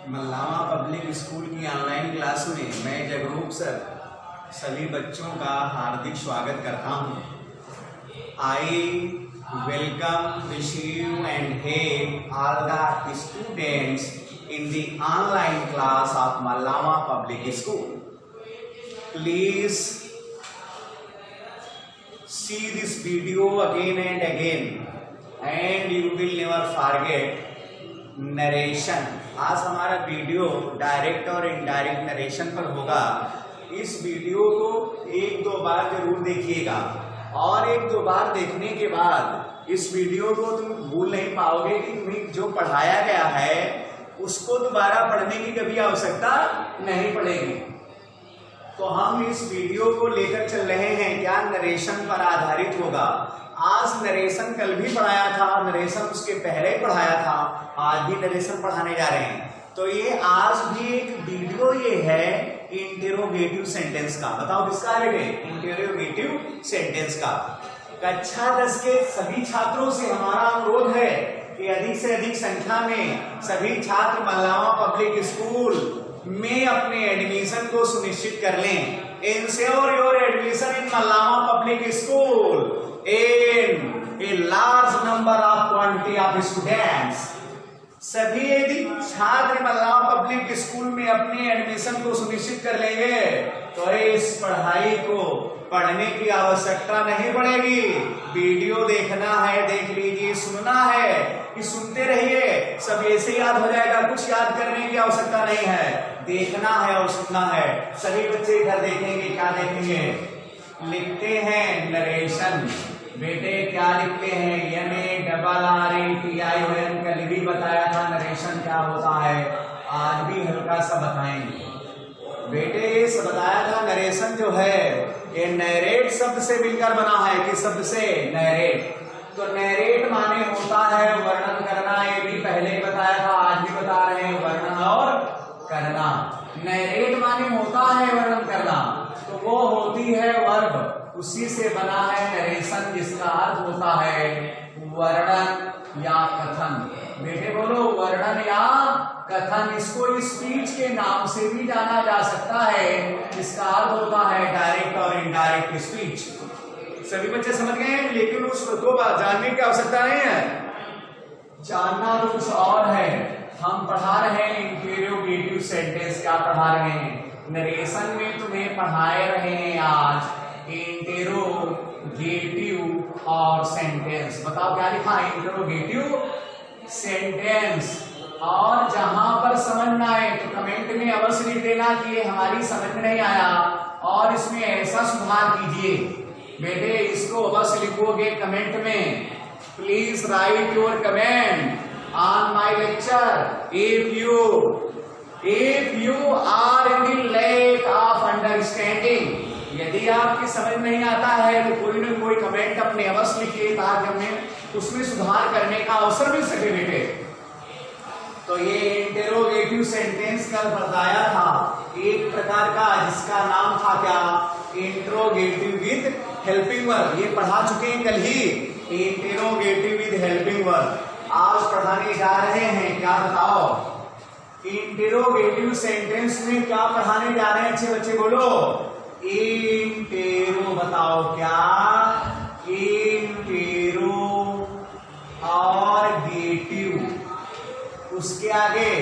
Mallawan public school की online class में मैं जगरूप सर सभी बच्चों का हार्दिक स्वागत करता हूं। I welcome, wish you and hate all the students in the online class of Mallawan public school. Please see this video again and again and you will never forget narration। आज हमारा वीडियो डायरेक्ट और indirect narration पर होगा। इस video को एक दो बार जरूर देखिएगा और एक दो बार देखने के बाद इस वीडियो को तुम भूल नहीं पाओगे कि तुम्हें जो पढ़ाया गया है उसको दोबारा पढ़ने की कभी आवश्यकता नहीं पड़ेगी। तो हम इस वीडियो को लेकर चल रहे हैं, क्या नरेशन पर आधारित होगा। आज नरेशन कल भी पढ़ाया था, नरेशन उसके पहले ही पढ़ाया था, आज भी नरेशन पढ़ाने जा रहे हैं। तो ये आज भी एक वीडियो ये है इंटेरोगेटिव सेंटेंस का। बताओ किसका है बेटे? इंटेरोगेटिव सेंटेंस का। कक्षा 10 के सभी छात्रों से हमारा अनुरोध है कि अधिक से अधिक संख्या में सभी छात्र मल्लावा पब्लिक स्कूल में अपने एडमिशन को सुनिश्चित कर लें। Ensure your admission in Mallawan public school in a large number of quantity of students. सभी यदि छात्र मल्लावा पब्लिक स्कूल में अपने एडमिशन को सुनिश्चित कर लेंगे तो इस पढ़ाई को पढ़ने की आवश्यकता नहीं पड़ेगी। वीडियो देखना है देख लीजिए, सुनना है कि सुनते रहिए, सब ऐसे याद हो जाएगा, कुछ याद करने की आवश्यकता नहीं है। देखना है और सुनना है। सभी बच्चे इधर देखेंगे, क्या देखेंगे? लिखते हैं नरेशन। बेटे क्या लिखते हैं? NARRATION। कल भी बताया था नरेशन क्या होता है, आज भी हल्का सा बताएंगे। बेटे ये बताया था नरेशन जो है ये नैरेट शब्द से मिलकर बना है। किस शब्द से? नैरेट। तो नैरेट माने होता है वर्णन करना। ये भी पहले ही बताया था, आज भी बता रहे हैं, वर्णन और करना। नैरेट माने होता है वर्णन करना, तो वो होती है वर्ब, उसी से बना है नरेशन, जिसका अर्थ होता है वर्णन या कथन। बेटे बोलो वर्णन या कथन। इसको स्पीच के नाम से भी जाना जा सकता है, जिसका अर्थ होता है डायरेक्ट और इनडायरेक्ट स्पीच। सभी बच्चे समझ गए हैं, लेकिन उसको जानने की आवश्यकता नहीं है, जानना तो कुछ और है। हम पढ़ा रहे हैं इंटेरोगेटिव सेंटेंस। क्या पढ़ा रहे हैं? नरेशन में तुम्हें पढ़ाए रहे हैं आज इंटेरोगेटिव और सेंटेंस। बताओ क्या लिखा है? Interrogative sentence. और जहां पर समझ ना आए तो कमेंट में अवश्य लिख देना कि ये हमारी समझ में नहीं आया और इसमें ऐसा सुधार कीजिए। बेटे इसको अवश्य लिखोगे कमेंट में। Please right your comment on my lecture if you are in the lack of understanding। यदि आपकी समझ नहीं आता है तो कोई ना कोई कमेंट अपने अवश्य लिखिए ताकि हमें उसमें सुधार करने का अवसर मिल सके। बेटे तो ये इंटेरोगेटिव सेंटेंस कल बताया था एक प्रकार का, जिसका नाम था क्या? Interrogative with helping verb. ये पढ़ा चुके हैं कल ही, इंटेरोगेटिव विद हेल्पिंग वर्ब। आज पढ़ाने जा रहे हैं, क्या बताओ? इंटेरोगेटिव सेंटेंस में क्या पढ़ाने जा रहे हैं? अच्छे बच्चे बोलो इंटेरो। बताओ क्या? इंटेरो और गेटिव, उसके आगे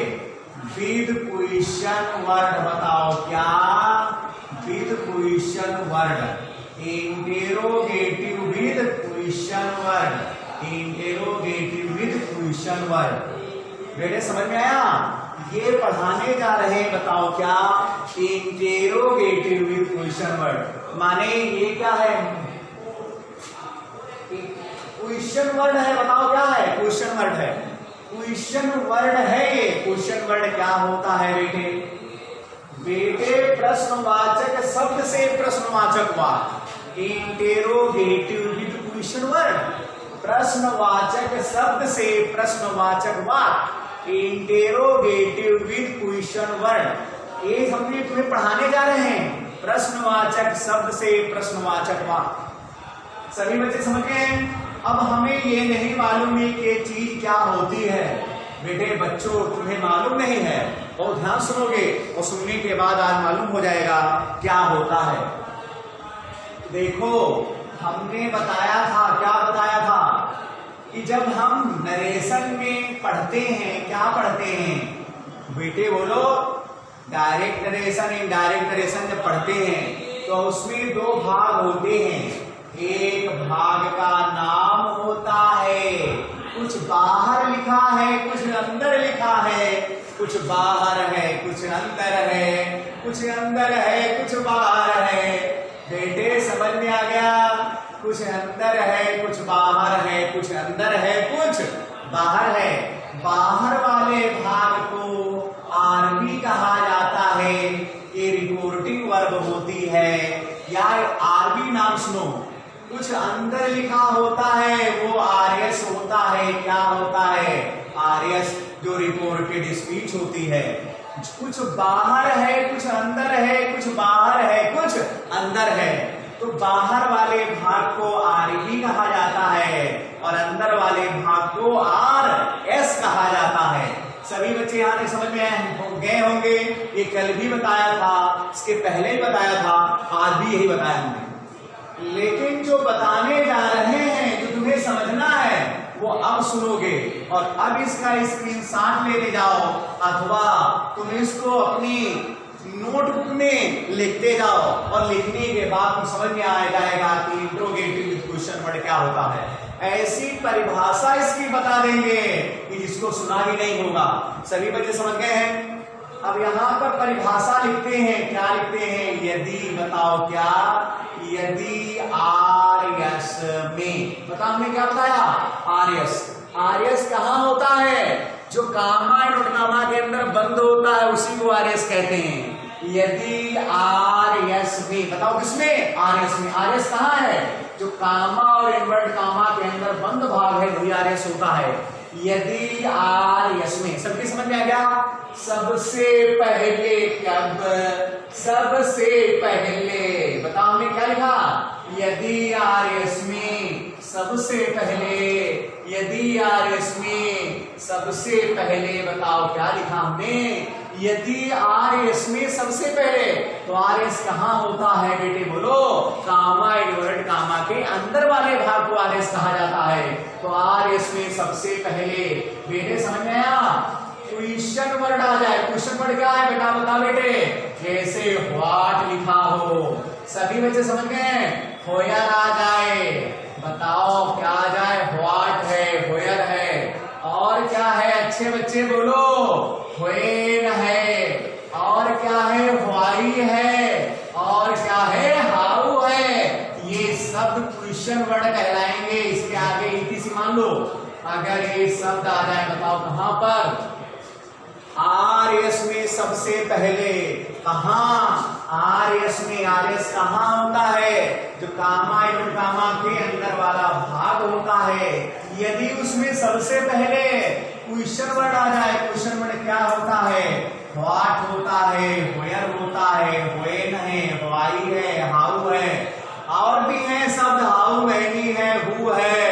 विद क्वेश्चन वर्ड। बताओ क्या? With question word. Interrogative with question word. Interrogative with question word. बेटे समझ में आया? ये पढ़ाने जा रहे हैं, बताओ क्या? Interrogative with question word. माने ये क्या है? क्वेश्चन वर्ड है। बताओ क्या है? क्वेश्चन वर्ड है। क्वेश्चन वर्ड है ये। क्वेश्चन वर्ड क्या होता है बेटे? बेटे प्रश्नवाचक शब्द से प्रश्नवाचक वाक्य। Interrogative with question word. प्रश्नवाचक शब्द से प्रश्नवाचक वाक्य। Interrogative with question word. ये हमने तुम्हें पढ़ाने जा रहे हैं, प्रश्नवाचक शब्द से प्रश्नवाचक वाक्य। सभी बच्चे समझ गए? अब हमें ये नहीं मालूम है कि चीज क्या होती है। बेटे बच्चों तुम्हें मालूम नहीं है, बहुत ध्यान सुनोगे और सुनने के बाद आज मालूम हो जाएगा क्या होता है। देखो हमने बताया था, क्या बताया था कि जब हम नरेशन में पढ़ते हैं, क्या पढ़ते हैं बेटे बोलो, डायरेक्ट नरेशन इनडायरेक्ट नरेशन जब पढ़ते हैं तो उसमें दो भाग होते हैं। एक भाग का नाम होता है, कुछ बाहर लिखा है कुछ अंदर लिखा है, कुछ बाहर है कुछ अंदर है, कुछ अंदर है कुछ बाहर है। बेटे समझ में आ गया, कुछ अंदर है कुछ बाहर है, कुछ अंदर है कुछ बाहर है। बाहर वाले भाग को आरबी कहा जाता है, ये रिपोर्टिंग वर्ब होती है या आरबी नाम सुनो। कुछ अंदर लिखा होता है वो आरएस होता है, क्या होता है आरएस, जो रिपोर्टेड स्पीच होती है। कुछ बाहर है कुछ अंदर है, कुछ बाहर है कुछ अंदर है, तो बाहर वाले भाग को आरबी कहा जाता है और अंदर वाले भाग को आरएस कहा जाता है। सभी बच्चे यहाँ तक समझ में गए होंगे, ये कल भी बताया था, इसके पहले ही बताया था, आज भी यही बताया हमने। लेकिन जो बताने जा रहे हैं, जो तुम्हें समझना है वो अब सुनोगे और अब इसका स्क्रीनशॉट लेते जाओ अथवा तुम इसको अपनी नोटबुक में लिखते जाओ और लिखने के बाद तुम समझ में आ जाएगा कि इंट्रोगेटिव विद क्वेश्चन वर्ड क्या होता है। ऐसी परिभाषा इसकी बता देंगे कि जिसको सुना भी नहीं होगा। सभी बच्चे समझ गए हैं। अब यहाँ पर परिभाषा लिखते हैं, क्या लिखते हैं, यदि, बताओ क्या, यदि आरएस में, बताओ हमने क्या बताया, आरएस। आरएस कहाँ होता है, जो कामा एंड नॉट कामा के अंदर बंद होता है उसी को आरएस कहते हैं। यदि आरएस में, बताओ किसमें, आरएस में। आरएस कहाँ है, जो कामा और इनवर्ट कामा के अंदर बंद भाग है वही आरएस होता है। यदि आरएस में, सबकी समझ में आ गया। सबसे पहले कब, सबसे पहले, बताओ हमने क्या लिखा, यदि आरएस में सबसे पहले, यदि आरएस में सबसे पहले, बताओ क्या लिखा हमने, यदि आरएस में सबसे पहले, तो आरएस कहाँ होता है बेटे बोलो, कामा इनवर्ट कामा के अंदर वाले भाग को आरएस कहा जाता है। तो आरएस में सबसे पहले, बेटे समझ में आया, क्वेश्चन वर्ड आ जाए। क्वेश्चन वर्ड क्या है बेटा, बता बेटे, जैसे व्हाट लिखा हो, सभी बच्चे समझ गए, होयर आ जाए, बताओ क्या आ जाए, व्हाट है, होयर है, और क्या है अच्छे बच्चे बोलो, व्हेन है, और क्या है, व्हाई है, और क्या है, हाउ है। ये शब्द क्वेश्चन वर्ड कहलाएंगे। इसके आगे इसी मान लो, अगर ये शब्द आ जाए, बताओ कहां पर, आरएस में सबसे पहले, कहां, आरएस में, आरएस कहां होता है, जो कामा एंड कामा के अंदर वाला भाग होता है। यदि उसमें सबसे पहले क्वेश्चन वर्ड आ जाए, क्वेश्चन वर्ड क्या होता है, व्हाट होता है, वेयर होता है, व्हेन है, व्हाई है, हाउ है, और भी है शब्द, हाउ मैनी है, हु है,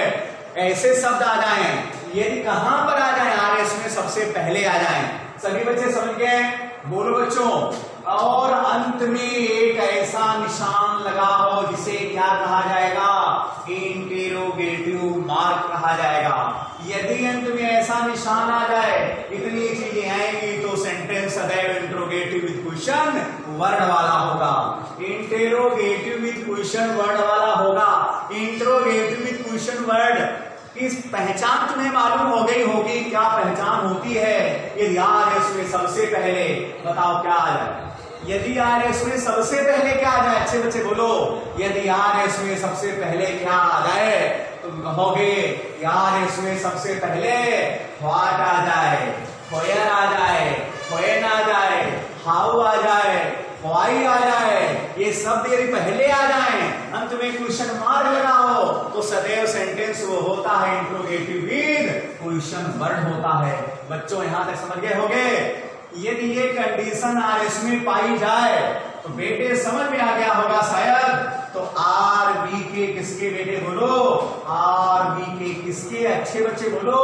ऐसे शब्द आ जाए। यदि कहां पर आ जाए, आरएस में सबसे पहले आ जाए। सभी बच्चे समझ गए, बोलो बच्चों। और अंत में एक ऐसा निशान लगा हो जिसे क्या कहा जाएगा, इंटेरोगेटिव मार्क कहा जाएगा। यदि अंत में ऐसा निशान आ जाए, इतनी चीजें आएंगी तो सेंटेंस सदैव इंट्रोगेटिव विद क्वेश्चन वर्ड वाला होगा, इंटेरोगेटिव विद क्वेश्चन वर्ड वाला होगा। इंट्रोगेटिव विद क्वेश्चन वर्ड की पहचान तुम्हें मालूम हो गई होगी, क्या पहचान होती है। यदि आरएस में सबसे पहले, बताओ क्या आ जाए, यदि आरएस में सबसे पहले क्या आ जाए, अच्छे बच्चे बोलो, यदि आरएस में सबसे पहले क्या आ जाए, तुम कहोगे आरएस में सबसे पहले व्हाट आ जाए, व्हेयर आ जाए, व्हेन आ जाए, हाउ आ जाए, व्हाई आ जाए। ये शब्द यदि पहले आ जाए, अंत में क्वेश्चन मार्क लगा हो, तो सदैव सेंटेंस वो होता है इंट्रोगेटिव विद क्वेश्चन वर्ड होता है। बच्चों यहां तक समझ गए होंगे। यदि ये कंडीशन आरएस में पाई जाए तो बेटे समझ में आ गया होगा शायद। तो आर बी के किसके बेटे बोलो, आर बी के किसके, अच्छे बच्चे बोलो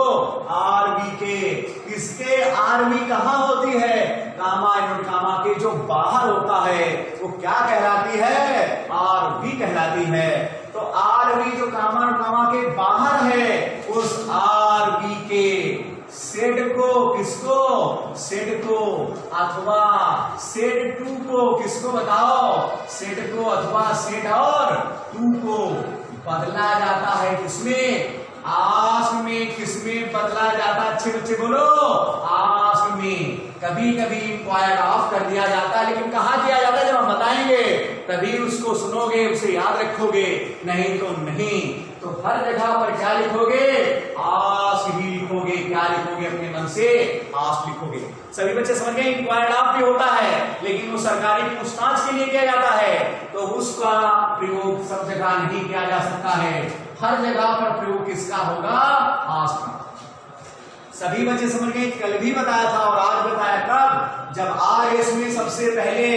आर बी के किसके। आर बी कहाँ होती है, कामा इनवर्ट कामा के जो बाहर होता है वो क्या कहलाती है, आर बी कहलाती है। तो आर बी जो कामा और कामा के बाहर है, उस आर बी के सेट को, किसको, सेट को अथवा सेट टू को, किसको बताओ, सेट को अथवा सेट और टू को बदला जाता है किसमें, आस्क में। किसमें बदला जाता है अच्छे बच्चे बोलो, आस्क में। कभी कभी इंक्वायर्ड ऑफ कर दिया जाता है, लेकिन कहा किया जाता है जब हम बताएंगे तभी उसको सुनोगे, उसे याद रखोगे, नहीं तो नहीं। तो हर जगह पर क्या लिखोगे, आस्क ही लिखोगे। क्या लिखोगे, अपने मन से आस्क लिखोगे। सभी बच्चे समझ गए, इंक्वायर्ड ऑफ भी होता है लेकिन वो सरकारी पूछताछ के लिए किया जाता है, तो उसका प्रयोग सब जगह नहीं किया जा सकता है। हर जगह पर प्रयोग किसका होगा, आस्क का। सभी बच्चे समझ गए, कल भी बताया था और आज बताया कब, जब आर एस में सबसे पहले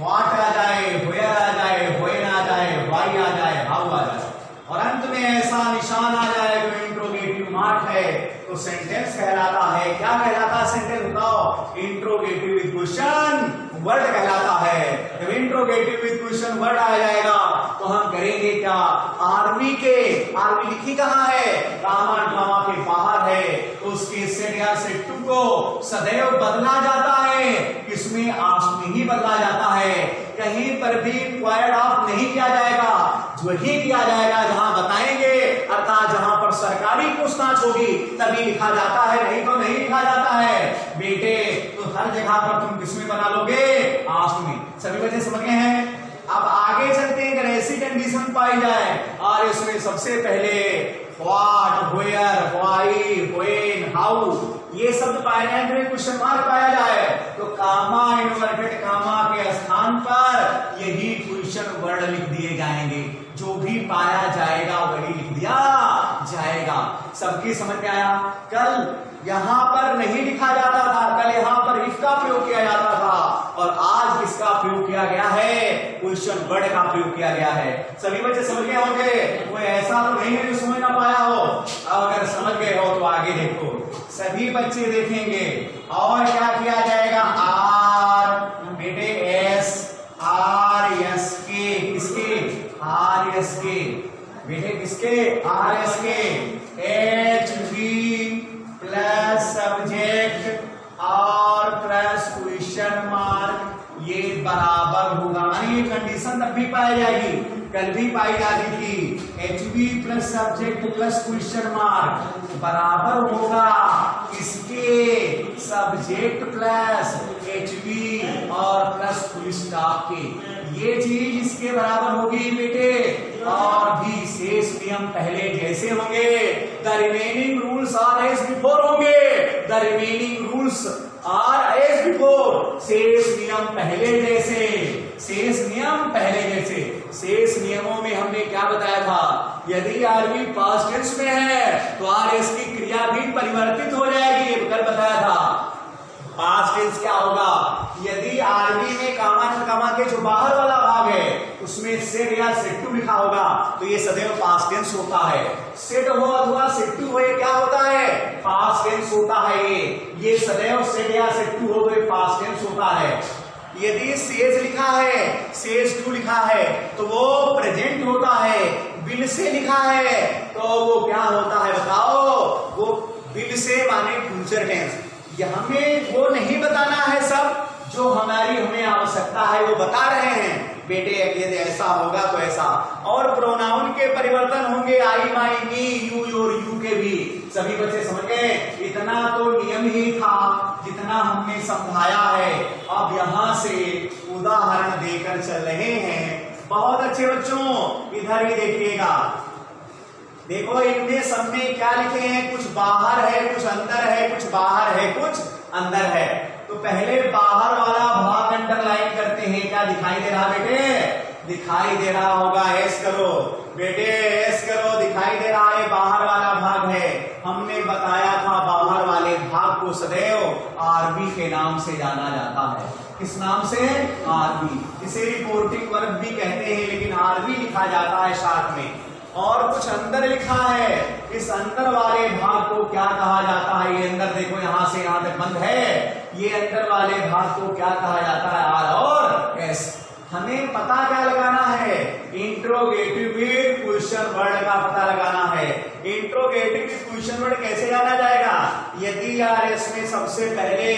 व्हाट आ जाए, वेयर आ जाए, व्हेन आ जाए, व्हाई आ जाए, हाउ आ जाए और अंत में ऐसा निशान आ जाए जो इंट्रोगेटिव मार्क है, तो सेंटेंस कहलाता है। क्या कहलाता है सेंटेंस बताओ, इंट्रोगेटिव विद क्वेश्चन वर्ड कहलाता है। जब इंट्रोगेटिव विद क्वेश्चन वर्ड आ जाएगा तो हम करेंगे क्या, आर्मी के, आर्मी लिखी कहाँ है, कामा कामा के बाहर है, तो उसके सेट या सेट टू को सदैव बदला जाता है, किसमें, आस्क में ही बदला जाता है। कहीं पर भी इंक्वायर्ड ऑफ नहीं किया जाएगा, वही किया जाएगा जहां बताएंगे, अर्थात जहां पर सरकारी पूछताछ होगी तभी लिखा जाता है, नहीं तो नहीं लिखा जाता है बेटे। तो हर जगह पर तुम किसमें बना लोगे, आस्क में। सभी बच्चे समझ गए हैं। अब आगे चलते हैं, अगर ऐसी कंडीशन पाई जाए और इसमें सबसे पहले what, where, why, when, how ये शब्द पाए जाए, तो क्वेश्चन मार्क पाया जाए, तो कामा इनवर्टेड कामा के स्थान पर यही क्वेश्चन वर्ड लिख दिए जाएंगे। जो भी पाया जाएगा वही लिख दिया जाएगा। सबकी समझ में आया। कल यहां पर नहीं लिखा जाता था, कल यहां पर इफ का प्रयोग किया जाता था और आज किसका प्रयोग किया गया है, क्वेश्चन वर्ड का प्रयोग किया गया है। सभी बच्चे समझ गए होंगे, कोई ऐसा तो नहीं है जो समझ ना पाया हो। अब अगर समझ गए हो तो आगे देखो, सभी बच्चे देखेंगे और क्या किया जाएगा, आर बेटे एस, आर एस के, किसके, आर एस के बेटे, किसके, आर एस के, एच वी प्लस सब्जेक्ट और प्लस क्वेश्चन मार्क ये बराबर होगा। ये कंडीशन तब भी पाई जाएगी, कल भी पाई जाती थी। H B plus subject plus question mark बराबर होगा इसके, सब्जेक्ट प्लस एच बी और प्लस फुल स्टॉप के। ये चीज इसके बराबर होगी बेटे। और भी शेष नियम पहले जैसे होंगे, the remaining rules are as before होंगे, the remaining rules are as before. शेष नियम पहले जैसे, शेष नियम पहले जैसे। शेष नियमों में हमने क्या बताया था, यदि आरबी पास्ट टेंस में है तो आर एस की क्रिया भी परिवर्तित हो जाएगी, कल बताया था। पास्ट टेंस क्या होगा, यदि आरबी में कामा कामा के जो बाहर वाला भाग है उसमें सेट या सेट टू लिखा होगा तो ये सदैव पास्ट टेंस होता है। सेट हो अथवा सेट टू हो, क्या होता है, पास्ट टेंस होता है। ये सदैव सेट या सेट टू हो तो ये पास्ट टेंस होता है। यदि सेज लिखा है, सेज टू लिखा है तो वो प्रेजेंट होता है। विल से लिखा है तो वो क्या होता है बताओ, वो विल से माने फ्यूचर टेंस। हमें वो नहीं बताना है, सब जो हमें आवश्यकता है वो बता रहे हैं बेटे, यदि ऐसा होगा तो ऐसा। और प्रोनाउन के परिवर्तन होंगे, आई, माई, मी, यू, योर, यू के भी। सभी बच्चे समझ गए। इतना तो नियम ही था जितना हमने समझाया है। अब यहां से उदाहरण देकर चल रहे हैं। बहुत अच्छे बच्चों, इधर ही देखिएगा। देखो इनमें सब में क्या लिखे हैं, कुछ बाहर है, कुछ अंदर है, कुछ बाहर है, कुछ अंदर है। तो पहले बाहर वाला भाग अंडरलाइन करते हैं। क्या दिखाई दे रहा बेटे, दिखाई दे रहा होगा, एस करो बेटे, एस करो, दिखाई दे रहा है बाहर वाला भाग है। हमने बताया था बाहर वाले भाग को सदैव आरबी के नाम से जाना जाता है। किस नाम से? आरबी। इसे रिपोर्टिंग वर्ब भी कहते हैं, लेकिन आरबी लिखा जाता है साथ में। और कुछ अंदर लिखा है, इस अंदर वाले भाग को क्या कहा जाता है? ये अंदर देखो, यहां से यहां तक बंद है। ये अंदर वाले भाग को क्या कहा जाता है? आर और एस। हमें पता क्या लगाना है? इंट्रोगेटिव विद क्वेश्चन वर्ड का पता लगाना है। इंट्रोगेटिव विद क्वेश्चन वर्ड कैसे जाना जाएगा? यदि आरएस में सबसे पहले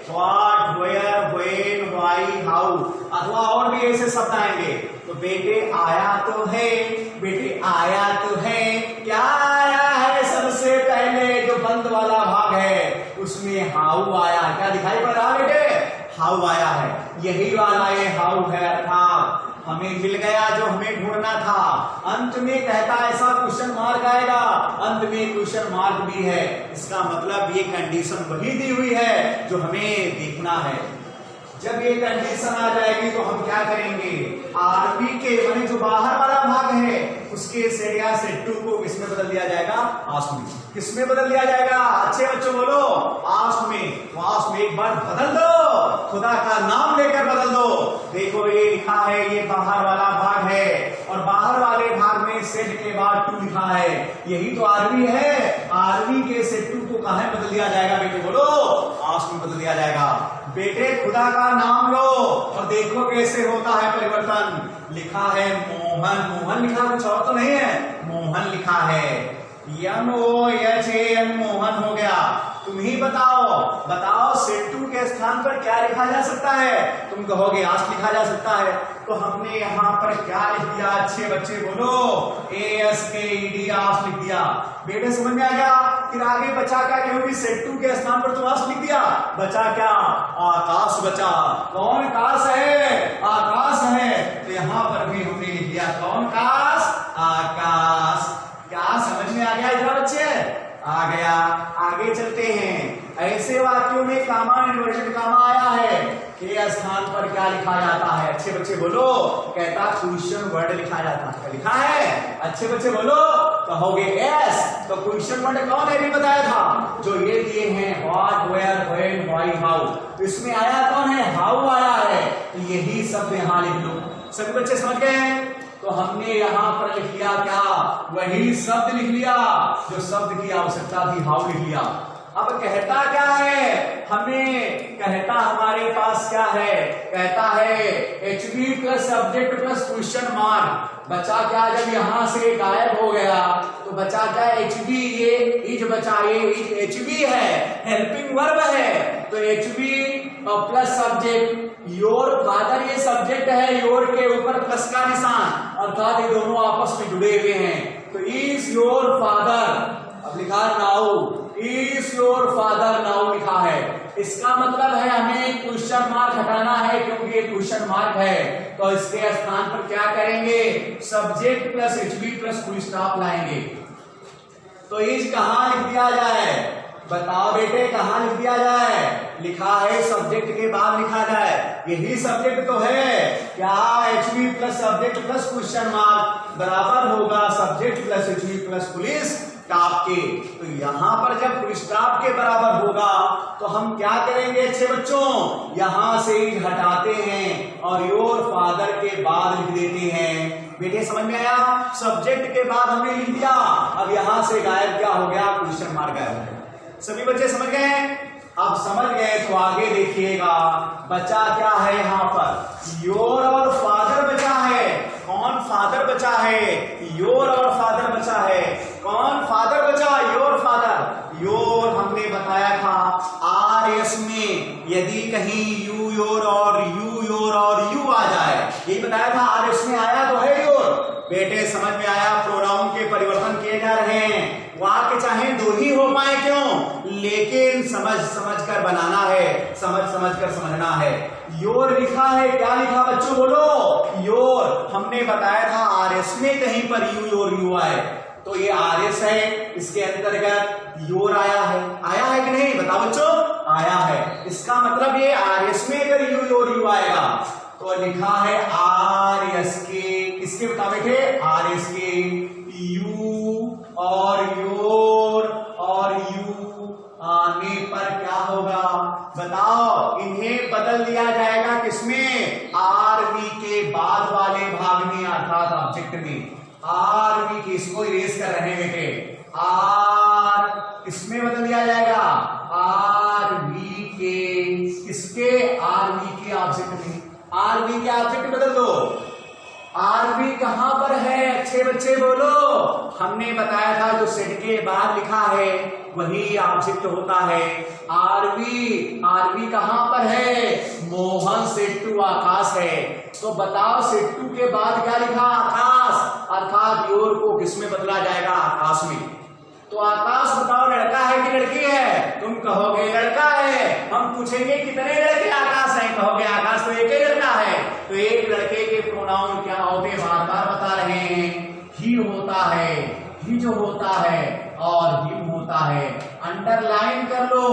what, where, when, why, how अथवा और भी ऐसे शब्द आएंगे तो बेटे आया तो है, बेटे आया तो है। क्या आया है? सबसे पहले जो बंद वाला भाग है उसमें हाउ आया। क्या दिखाई पड़ रहा है बेटे? हाउ आया है। यही वाला ये हाउ है, अर्थात हमें मिल गया जो हमें ढूंढना था। अंत में कहता ऐसा क्वेश्चन मार्क आएगा, अंत में क्वेश्चन मार्क भी है। इसका मतलब ये कंडीशन वही दी हुई है जो हमें देखना है। जब ये कंडीशन आ जाएगी तो हम क्या करेंगे? आरबी के माने जो बाहर वाला भाग है उसके सेट या सेट टू को किसमें बदल दिया जाएगा? आस्क में। किसमें बदल दिया जाएगा? अच्छे बच्चों बोलो, आस्क में। तो आस्क में एक बार बदल दो, खुदा का नाम लेकर बदल दो। देखो ये लिखा है, ये बाहर वाला भाग है और बाहर वाले भाग में सेट के बाद टू लिखा है। यही तो आरबी है। आरबी के सेट टू को कहां बदल दिया जाएगा बेटे? बोलो, आस्क में बदल दिया जाएगा। बेटे खुदा का नाम लो और देखो कैसे होता है परिवर्तन। लिखा है मोहन, मोहन लिखा, कुछ और तो नहीं है, मोहन लिखा है। MOHAN मोहन हो गया। तुम ही बताओ, बताओ सेट टू के स्थान पर क्या लिखा जा सकता है? तुम कहोगे आस्क लिखा जा सकता है। तो हमने यहाँ पर क्या लिख दिया? अच्छे बच्चे बोलो, ASKED आस्क लिख दिया। बेटे समझ में आ गया? फिर आगे बचा क्या? क्योंकि सेट टू के स्थान पर तो आस्क लिख दिया, बचा क्या? आकाश बचा। कौन आकाश है? आकाश है। तो यहाँ पर भी हमने लिख दिया कौन? आकाश, आकाश। क्या समझ में आ गया इधर बच्चे? आ गया। आगे चलते हैं। ऐसे वाक्यों में कामा, इन्वर्टेड कामा आया है के स्थान पर क्या लिखा जाता है? अच्छे बच्चे बोलो, कहता क्वेश्चन वर्ड लिखा जाता है। क्या लिखा है? अच्छे बच्चे बोलो, कहोगे यस। तो क्वेश्चन वर्ड कौन है? भी बताया था, जो ये दिए हैं what, where, when, why, how. इसमें आया कौन है? हाउ आया है। तो यही शब्द यहां लिख लो। सभी बच्चे समझ गए? तो हमने यहां पर लिख लिया क्या? वही शब्द लिख लिया जो शब्द की आवश्यकता थी, हाउ लिख लिया। अब कहता क्या है? हमें कहता हमारे पास क्या है? कहता है HB plus subject plus question mark. बचा क्या? जब यहां से गायब हो गया तो बचा क्या? HB। ये इज बचा, ये इज HB है, हेल्पिंग वर्ब है। तो HB और प्लस सब्जेक्ट योर फादर, ये सब्जेक्ट है, योर के ऊपर प्लस का निशान, अर्थात ये दोनों आपस में जुड़े हुए हैं। तो इज योर फादर, अब लिखा now, is your father now लिखा है। इसका मतलब है हमें क्वेश्चन मार्क हटाना है, क्योंकि ये क्वेश्चन मार्क है। तो इसके स्थान पर क्या करेंगे? Subject plus HB plus full stop लाएंगे। तो इज कहां लिख दिया जाए? बताओ बेटे, कहां लिख दिया जाए? लिखा है सब्जेक्ट के बाद लिखा जाए। यही सब्जेक्ट तो है। क्या? HB plus subject plus question mark बराबर होगा subject plus HB plus full stop के। तो यहां पर जब फुल स्टॉप के बराबर होगा तो हम क्या करेंगे अच्छे बच्चों? यहां से हटाते हैं और योर फादर के बाद लिख देते हैं। बेटे समझ में आया? सब्जेक्ट के बाद हमने लिख दिया, अब यहां से गायब क्या हो गया? क्वेश्चन मार्क गायब हो गया। सभी बच्चे समझ गए? अब समझ गए तो आगे देखिएगा बचा क्या है यहाँ पर? योर और फादर बचा है। कौन फादर बचा है? योर और फादर बचा है। कौन फादर बचा? Your father. योर हमने बताया था RS में यदि कहीं यू योर और यू योर और यू आ जाए, यही बताया था। RS में आया तो है योर। बेटे समझ में आया? प्रोनाउन के परिवर्तन किए जा रहे हैं। वाक्य चाहे दो ही हो पाए क्यों, लेकिन समझ समझ कर बनाना है, समझ समझ कर समझना है। योर लिखा है, क्या लिखा बच्चों बोलो? योर। हमने बताया था RS में कहीं पर यू योर यू आए तो ये RS है, इसके अंतर्गत योर आया है। आया है कि नहीं? बताओ बच्चों, आया है। इसका मतलब ये RS में अगर यू योर यू आएगा तो लिखा है RS के, इसके बता बैठे RS के यू और योर होगा? बताओ, इन्हें बदल दिया जाएगा किसमें? आर वी के बाद वाले भाग में, अर्थात ऑब्जेक्ट में। आर वी के, इसको इरेज कर रहे हैं बेटे, आर किसमें बदल दिया जाएगा? आर वी के, किसके? आर वी के ऑब्जेक्ट में। आर वी के ऑब्जेक्ट बदल दो। आरबी कहां पर है? अच्छे बच्चे बोलो। हमने बताया था जो सेट के बाद लिखा है वही ऑब्जेक्ट होता है। आरबी, आरबी कहां पर है? मोहन सेट टू आकाश है। तो बताओ सेट टू के बाद क्या लिखा? आकाश, अर्थात योर को किसमें बदला जाएगा? आकाश में। तो आकाश बताओ लड़का है कि लड़की है? तुम कहोगे लड़का है। हम पूछेंगे कितने लड़के आकाश हैं? कहोगे आकाश तो एक ही लड़का है। तो एक लड़के के प्रोनाउन क्या होते हैं? बार बार बता रहे हैं, ही होता है, ही जो होता है, और हिम होता है। अंडरलाइन कर लो।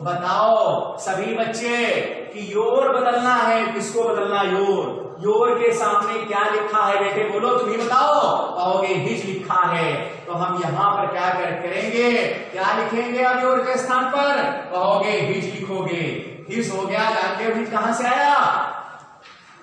बताओ सभी बच्चे कि योर बदलना है, किसको बदलना? योर। योर के सामने क्या लिखा है बेटे? बोलो, तुम ही बताओ। कहोगे हिज लिखा है। तो हम यहाँ पर क्या करेंगे? क्या लिखेंगे अब योर के स्थान पर? कहोगे हिज लिखोगे। हिज हो गया। जानते हो हिज कहां से आया?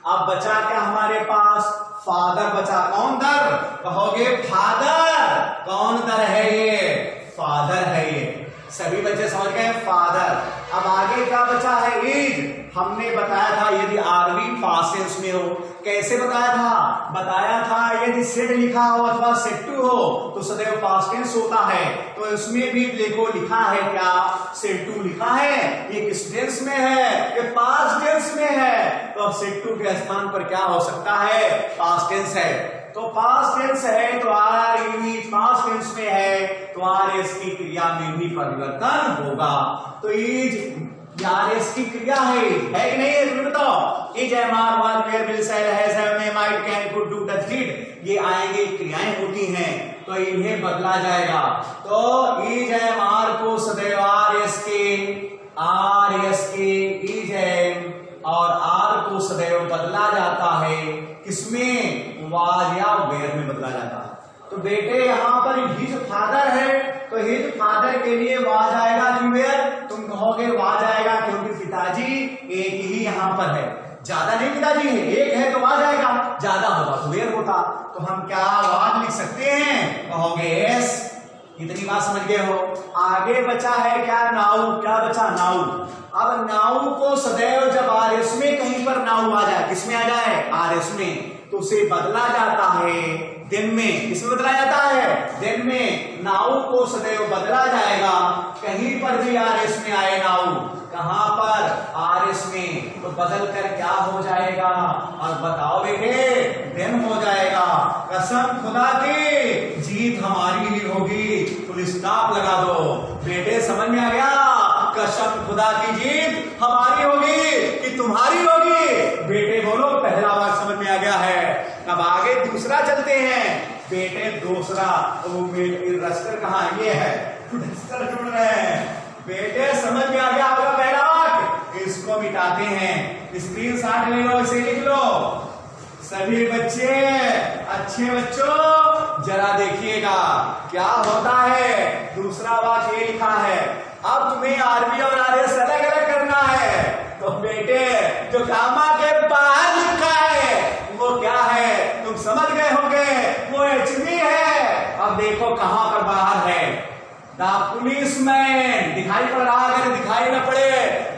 अब बचा क्या हमारे पास? फादर बचा। कौन दर? कहोगे फादर। कौन दर है ये? फादर है ये। सभी बच्चे समझ गए? फादर। अब आगे क्या बचा है? इज। हमने बताया था यदि आरवी पास्ट टेंस में हो। कैसे बताया था? बताया था यदि सेट लिखा हो अथवा सेट टू हो तो सदैव पास्ट टेंस होता है। तो इसमें भी देखो लिखा है क्या? सेट टू लिखा है। ये किस टेंस में है? ये पास्ट टेंस में है। तो अब सेट टू के स्थान पर क्या हो सकता है? पास्ट टेंस है। तो पास्ट टेंस है तो आर यूज पास्ट टेंस में है तो आर एस की क्रिया में भी परिवर्तन होगा। तो इज आर एस की क्रिया है कि नहीं है? तुम्हें बताओ। Is am are was were will shall has have may might can could do does did, ये आएंगे क्रियाएं होती हैं तो इन्हें बदला जाएगा। तो इज एम आर को सदैव आर एस के इज एम और आर को सदैव बदला जाता है किसमें? वाज या वेयर में बदला जाता है। तो बेटे यहाँ पर हिज फादर है तो हिज फादर के लिए वाज आएगा नहीं वेयर? तुम कहोगे वाज आएगा क्योंकि पिताजी एक ही यहाँ पर है, ज्यादा नहीं पिताजी है, एक है तो वाज आएगा, ज्यादा होगा तो वेयर होता। तो हम क्या वाज लिख सकते हैं? कहोगे यस। इतनी बात समझ गए हो? आगे बचा है क्या? नाउ। क्या बचा? नाउ। अब नाउ को सदैव जब आर एस में कहीं पर नाउ आ जाए, किसमें आ जाए? आर एस में, तो उसे बदला जाता है दिन में। किसमें बदला जाता है? दिन में। नाउ को सदैव बदला जाएगा कहीं पर भी आर एस में आए नाउ। कहां पर? आर एस में। तो बदल कर क्या हो जाएगा? और बताओ बेटे, दिन हो जाएगा। कसम खुदा की जीत हमारी ही होगी। फुल स्टॉप लगा दो। बेटे समझ में आ गया? कसम खुदा की जीत हमारी होगी कि तुम्हारी होगी? बेटे बोलो, पहला बार समझ में आ गया है। अब आगे दूसरा चलते हैं बेटे। दूसरा तो रस्टर कहाँ? ये है, रस्टर ढूंढ रहे हैं बेटे। समझ में आ गया होगा पहला वाक्य? इसको मिटाते हैं। स्क्रीनशॉट ले लो, इसे लिख लो। सभी बच्चे, अच्छे बच्चों जरा देखिएगा क्या होता है। दूसरा वाक्य ये लिखा है। अब तुम्हें आरबी और आरएस अलग अलग करना है। तो बेटे जो कामा के बाहर लिखा है वो क्या है? तुम समझ गए होंगे, वो एचबी है। अब देखो कहां पर बाहर है? The policeman. दिखाई पड़ रहा? अगर दिखाई न पड़े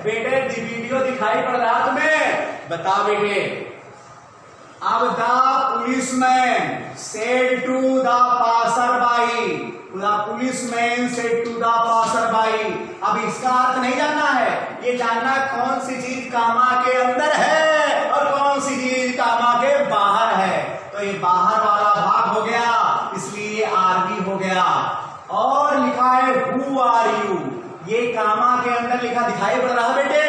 बेटे, वीडियो दिखाई पड़ रहा तुम्हें? बताओ बेटे। अब the policeman said to the passerby. The policeman said to the passerby. अब इसका अर्थ नहीं जानना है, ये जानना कौन सी चीज कामा के अंदर है और कौन सी चीज कामा के बाहर है। तो ये बाहर वाला भाग हो गया, इसलिए आरबी हो गया। और लिखा है हु आर यू। ये कामा के अंदर लिखा दिखाई पड़ रहा बेटे?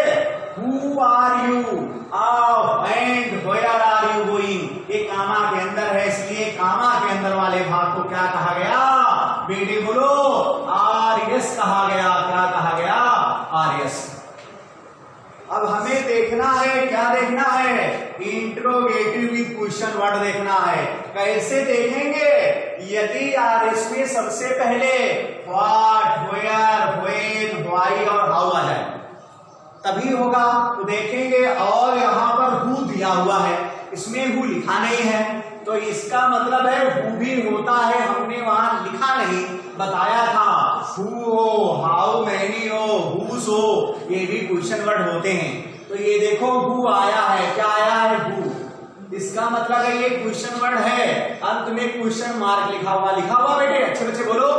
Who are you and where are you going. ये कामा के अंदर है, इसलिए कामा के अंदर वाले भाग को क्या कहा गया? बेटे बोलो, आर एस कहा गया। क्या कहा गया? R S. अब हमें देखना है, क्या देखना है? इंट्रोगेटिव विद क्वेश्चन वर्ड देखना है। कैसे देखेंगे? यदि आर एस में सबसे पहले व्हाट, वेयर, व्हेन, व्हाई और हाउ आ जाए तभी होगा। तो देखेंगे और यहाँ पर हु दिया हुआ है, इसमें हु लिखा नहीं है, तो इसका मतलब है हु भी होता है, हमने वहां लिखा नहीं, बताया था। हु हो, हाउ मैनी हो, हुज हो, ये भी क्वेश्चन वर्ड होते हैं। तो ये देखो हु आया है, क्या आया है, हु, इसका मतलब है ये क्वेश्चन वर्ड है, अंत में क्वेश्चन मार्क लिखा हुआ बेटे, अच्छे बच्चे बोलो।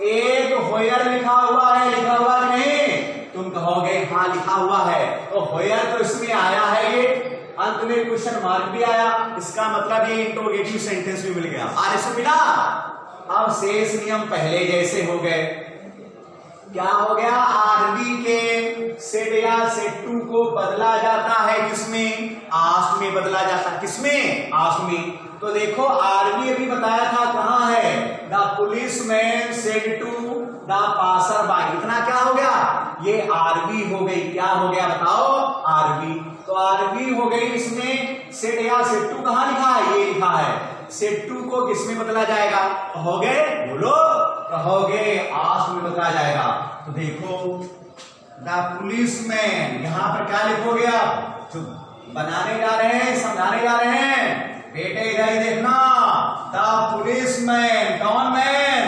एक होयर लिखा हुआ है, लिखा हुआ नहीं, तुम कहोगे हाँ लिखा हुआ है, तो होयर तो इसमें आया है, ये अंत में क्वेश्चन मार्क भी आया, इसका मतलब ये इंट्रोगेटिव सेंटेंस भी मिल गया। आर से मिला। अब शेष नियम पहले जैसे हो गए। क्या हो गया, आरबी के सेड या सेड टू को बदला जाता है किसमें, आस्क में बदला जाता है, किसमें, आस्क में। तो देखो आरबी अभी बताया था कहाँ है, the policeman said to the passer by, इतना क्या हो गया, ये आरबी हो गई, क्या हो गया बताओ, आरबी। तो आरबी हो गई, इसमें सेड या सेड टू कहाँ लिखा है, ये लिखा है, सेड टू को किसमें बदला जाएगा, कहोगे, बोलो, कहोगे आस्क में बदला जाएगा। तो देखो द पुलिसमैन, यहां पर क्या लिखोगे आप, जो बनाने जा रहे हैं, समझाने जा रहे हैं बेटे, इधर ही देखना, द पुलिसमैन, कौन मैन,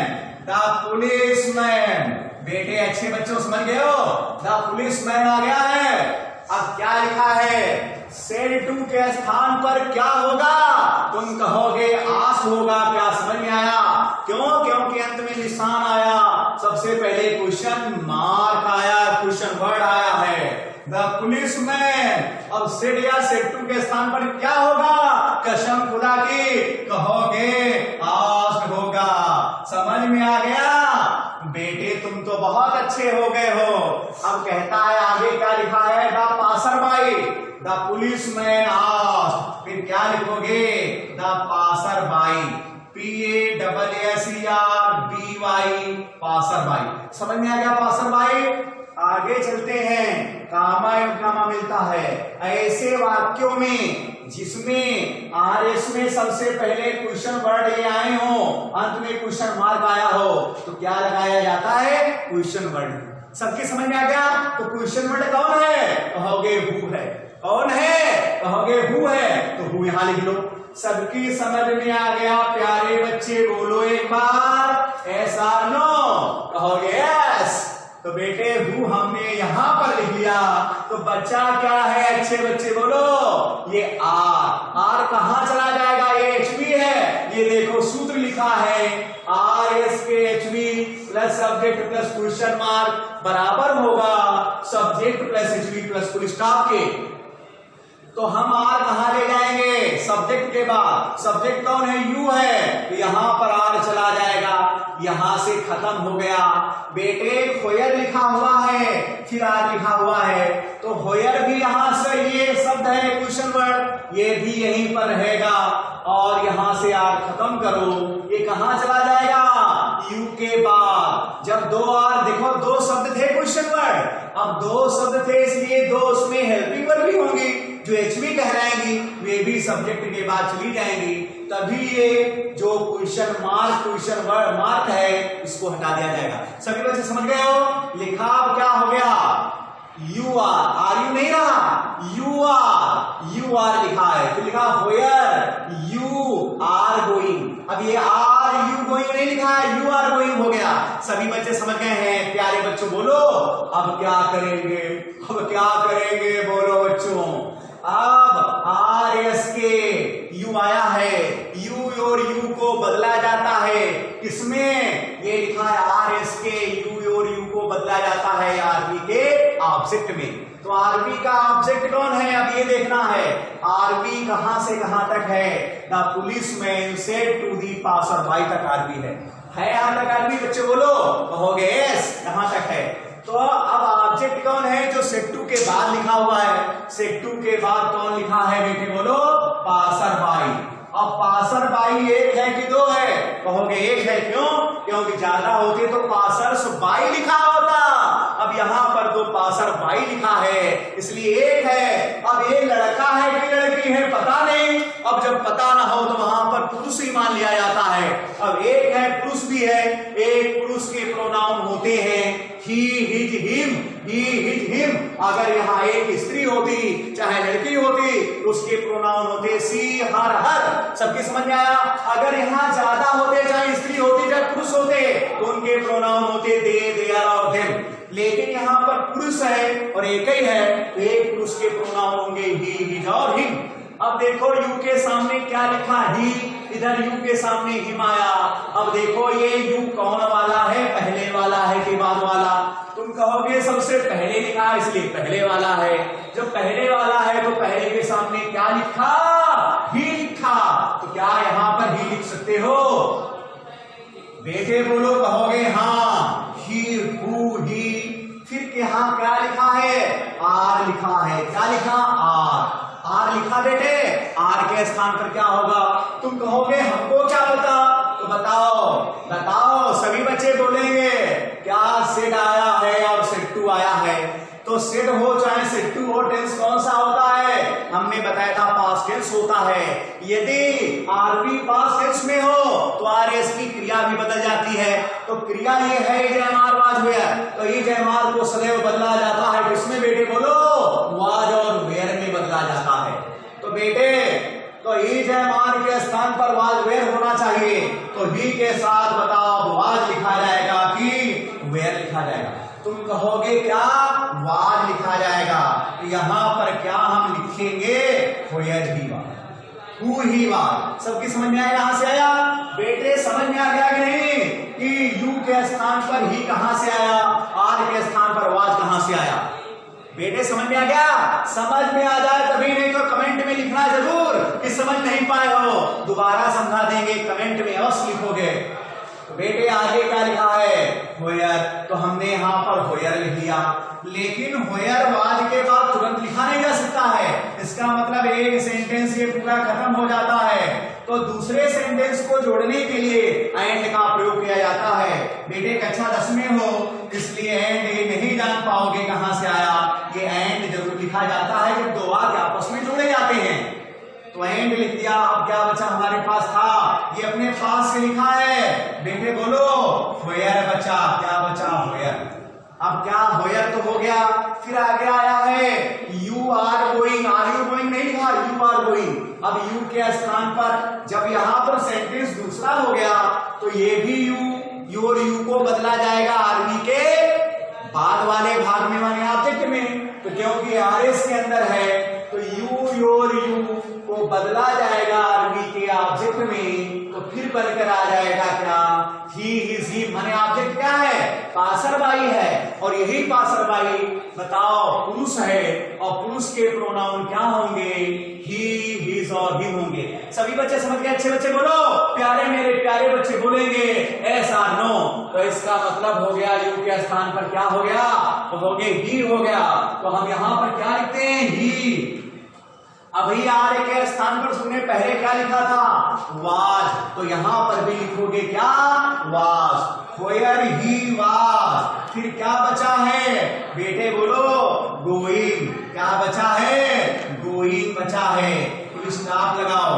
द पुलिसमैन, बेटे अच्छे बच्चों समझ गए हो, द पुलिसमैन आ गया है। अब क्या लिखा है, सेड टू के स्थान पर क्या होगा, तुम कहोगे आस्क होगा, क्या समझ में आया, क्यों, क्योंकि अंत में निशान आया, सबसे पहले क्वेश्चन मार्क आया, क्वेश्चन वर्ड आया है, द पुलिसमैन। अब सेड या सेड टू के स्थान पर क्या होगा, कसम खुदा की, कहोगे आस्क होगा। समझ में आ गया बेटे, तुम तो बहुत अच्छे हो गए हो। अब कहता है आगे क्या लिखा है, the passer by, the policeman ask, फिर क्या लिखोगे, the passer by, PASSERBY, passer by. समझ में आ गया पासर बाई। आगे चलते हैं, कामा कामा मिलता है ऐसे वाक्यों में जिसमें आरएस में सबसे पहले क्वेश्चन वर्ड ये आए हो, अंत में क्वेश्चन मार्क आया हो, तो क्या लगाया जाता है, क्वेश्चन वर्ड। सबकी समझ में आ गया। तो क्वेश्चन वर्ड कौन है, कहोगे हु है, कौन है, कहोगे हु है, तो हु यहां लिख लो। सबकी समझ में आ गया प्यारे बच्चे, बोलो एक बार यस और नो, कहोगे यस। तो बेटे हु हमने यहां पर लिख लिया, तो बच्चा क्या है, अच्छे बच्चे बोलो, ये आर कहां चला जाएगा, ये एचवी है, ये देखो सूत्र लिखा है, RS के HV plus subject plus question mark बराबर होगा subject plus HV plus full stop के। तो हम आर कहां ले जाएंगे, सब्जेक्ट के बाद, सब्जेक्ट कौन है, यू है, तो यहां पर आर चला जाएगा, यहां से खत्म हो गया। बेटे होयर लिखा हुआ है, फिर आर लिखा हुआ है, तो होयर भी यहां से ये शब्द है क्वेश्चन वर्ड, ये भी यहीं पर रहेगा, और यहां से आर खत्म करो, ये कहां चला जाएगा, यू के बाद। जब दो आर, देखो दो शब्द थे क्वेश्चन वर्ड, अब दो शब्द थे इसलिए दो उसमें हेल्पिंग वर्ब भी होंगी, जो एचवी कहलाएंगी वे भी सब्जेक्ट के बाद चली जाएंगी, तभी ये जो क्वेश्चन मार्क है इसको हटा दिया जाएगा। सभी बच्चे समझ गए हो, लिखा अब क्या हो गया, यू आर यू नहीं रहा, यू आर लिखा है, तो लिखा होयर यू आर गोइंग। अब ये आर यू गोइंग नहीं लिखा है, यू आर गोइंग हो गया। सभी बच्चे समझ गए हैं, प्यारे बच्चों बोलो अब क्या करेंगे, अब क्या करेंगे, बोलो बच्चों। अब आर एस के यू आया है, यू और यू को बदला जाता है, किसमें, ये लिखा है आर एस के यू और यू को बदला जाता है आरबी के ऑब्जेक्ट में। तो आरबी का ऑब्जेक्ट कौन है, अब ये देखना है, आरबी कहां से कहां तक है, the policeman said to the passer by तक आरबी है यहां तक आरबी, बच्चे बोलो, कहोगे यस, कहां तक है। तो अब ऑब्जेक्ट कौन है, जो सेट टू के बाद लिखा हुआ है, सेट टू के बाद कौन लिखा है बेटे, बोलो, पासर बाई। अब पासर बाई एक है कि दो है, कहोगे एक है, क्यों, क्योंकि ज्यादा होते तो पासर्स बाई लिखा होता, अब यहां पर तो पासर बाई लिखा है इसलिए एक है। अब एक लड़का है कि लड़की है पता नहीं, अब जब पता ना हो तो वहां पर पुरुष ही मान लिया जाता है। अब एक है, पुरुष भी है, एक पुरुष के प्रोनाउन होते हैं ही, हिज, हिम, ही, हिज, हिम। अगर यहाँ एक स्त्री होती चाहे लड़की होती तो उसके प्रोनाउन होते सी, हर, हर। सबकी समझ में आया? अगर यहाँ ज्यादा होते, चाहे स्त्री होती चाहे पुरुष होते, तो उनके प्रोनाउन होते दे, देयर और देम। लेकिन यहाँ पर पुरुष है और एक ही है, तो एक पुरुष के प्रोनाउन होंगे ही, हिज और हिम। अब देखो यू के सामने क्या लिखा? ही, इधर यू के सामने हिम आया। अब देखो ये यू कौन वाला है, पहले वाला है कि बाद वाला? तुम कहोगे सबसे पहले लिखा इसलिए पहले वाला है। जब पहले वाला है तो पहले के सामने क्या लिखा? ही लिखा। तो क्या यहाँ पर ही लिख सकते हो? बेटे बोलो, कहोगे हाँ, ही, हु, ही। फिर यहाँ क्या लिखा है? आर लिखा है। क्या लिखा? आर। आर लिखा बेटे, आर के स्थान पर क्या होगा? तुम कहोगे हमको क्या पता? तो बताओ, बताओ। सभी बच्चे बोलेंगे क्या सेड आया है और सेड टू आया है? तो सेड हो चाहे सेड टू हो, टेंस कौन सा होता है? हमने बताया था पास्ट टेंस होता है। यदि आरबी पास्ट टेंस में हो तो आरएस की क्रिया भी बदल जाती है। तो क्रिया ये है जयमार वाज वेयर, तो ये जयमार को सदैव बदला जाता है। किसमें बेटे बोलो? वाज और वेयर में बदला जाता है। तो बेटे तो ही जयमार के स्थान पर वाज वेयर होना चाहिए, तो ही के साथ बताओ वाज लिखा जाएगा कि वेयर लिखा जाएगा? तुम कहोगे क्या? वाज लिखा जाएगा। तो यहां पर क्या हम लिखेंगे? Where he was, who he was. सबकी समझ में आया? यहां से आया? बेटे समझ में आ गया कि नहीं कि यू के स्थान पर ही कहां से आया, आर के स्थान पर वाज कहां से आया? बेटे समझ में आ गया? समझ में आ जाए तभी, नहीं तो कमेंट में लिखना जरूर कि समझ नहीं पाए हो। दोबारा समझा देंगे, कमेंट में अवश्य लिखोगे। तो बेटे आगे क्या लिखा है? होयर। तो हमने यहाँ पर होयर लिख लिया, लेकिन होयर वाज के बाद तुरंत लिखा नहीं जा सकता है। इसका मतलब एक सेंटेंस ये पूरा खत्म हो जाता है, तो दूसरे सेंटेंस को जोड़ने के लिए एंड का प्रयोग किया जाता है। बेटे कक्षा 10 में हो इसलिए एंड ये नहीं जान पाओगे कहां से आया। ये एंड जरूर लिखा जाता है जब दो वाक्य आपस में जोड़े जाते हैं। तो एंड लिख दिया। अब क्या बचा हमारे पास था? ये अपने पास से लिखा है। बेटे बोलो होयर बचा। क्या बचा? होयर। अब क्या? होयर तो हो गया। फिर आगे आया है you are going. Are you going नहीं लिखा, यू आर गोइंग। अब यू के स्थान पर जब यहां पर सेंटेंस दूसरा हो गया तो ये भी यू और यू को बदला जाएगा आरबी के बाद वाले भाग में, माने ऑब्जेक्ट में। तो क्योंकि आरएस के अंदर है तो यू योर यू को बदला जाएगा आरबी के ऑब्जेक्ट में। तो फिर बनकर आ जाएगा क्या? ही, हिज, हिम। माने ऑब्जेक्ट क्या है? पासरबाई है। और यही पासरबाई बताओ पुरुष है, और पुरुष के प्रोनाउन क्या होंगे? ही, हिज और हिम होंगे। सभी बच्चे समझ गए? अच्छे बच्चे बोलो, प्यारे मेरे प्यारे बच्चे बोलेंगे ऐसा नो। तो इसका मतलब हो गया यू के स्थान पर क्या हो गया? तो हो गया ही हो गया। तो हम यहां पर क्या लिखते हैं? ही। अभी आर के स्थान पर तुमने पहले क्या लिखा था? वाज। तो यहां पर भी लिखोगे क्या? वाज। होयर he was. फिर क्या बचा है? बेटे बोलो गोइंग। क्या बचा है? गोइंग बचा है। तो स्टॉप लगाओ।